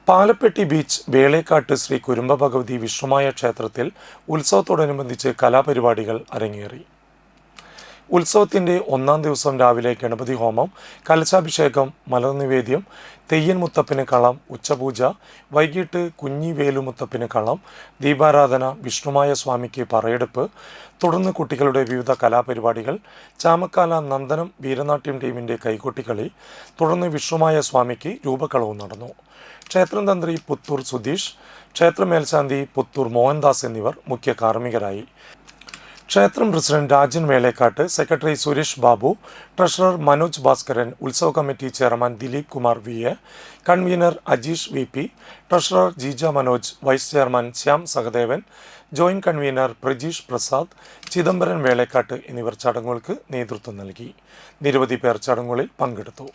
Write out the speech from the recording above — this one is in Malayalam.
പാലപ്പെട്ടി ബീച്ച് വേളേക്കാട്ട് ശ്രീ കുരുംബ ഭഗവതി വിഷ്ണുമായ ക്ഷേത്രത്തിൽ ഉത്സവത്തോടനുബന്ധിച്ച് കലാപരിപാടികൾ അരങ്ങേറി. ഉത്സവത്തിൻ്റെ ഒന്നാം ദിവസം രാവിലെ ഗണപതി ഹോമം, കലശാഭിഷേകം, മലർനിവേദ്യം, തെയ്യൻ മുത്തപ്പന് കളം, ഉച്ചപൂജ, വൈകിട്ട് കുഞ്ഞി വേലുമുത്തപ്പന് കളം, ദീപാരാധന, വിഷ്ണുമായ സ്വാമിക്ക് പറയെടുപ്പ്, തുടർന്ന് കുട്ടികളുടെ വിവിധ കലാപരിപാടികൾ, ചാമക്കാല നന്ദനം വീരനാട്യം ടീമിൻ്റെ കൈകൊട്ടിക്കളി, തുടർന്ന് വിഷ്ണുമായ സ്വാമിക്ക് രൂപക്കളവും നടന്നു. ക്ഷേത്രം തന്ത്രി പുത്തൂർ സുധീഷ്, ക്ഷേത്ര മേൽശാന്തി പുത്തൂർ മോഹൻദാസ് എന്നിവർ മുഖ്യ കാർമ്മികരായി. ക്ഷേത്രം president Rajan Velekkatt, secretary Suresh Babu, treasurer Manoj Bhaskaran, ഉത്സവ committee chairman Dileep Kumar VA, convener Ajeesh VP, treasurer Jeeja Manoj, vice chairman Shyam Sahadevan, joint convener Prajeesh Prasad, Chidambaran Velekkatt എന്നിവർ ചടങ്ങുകൾക്ക് നേതൃത്വം നൽകി. നിരവധി പേർ ചടങ്ങുകളിൽ പങ്കെടുത്തു.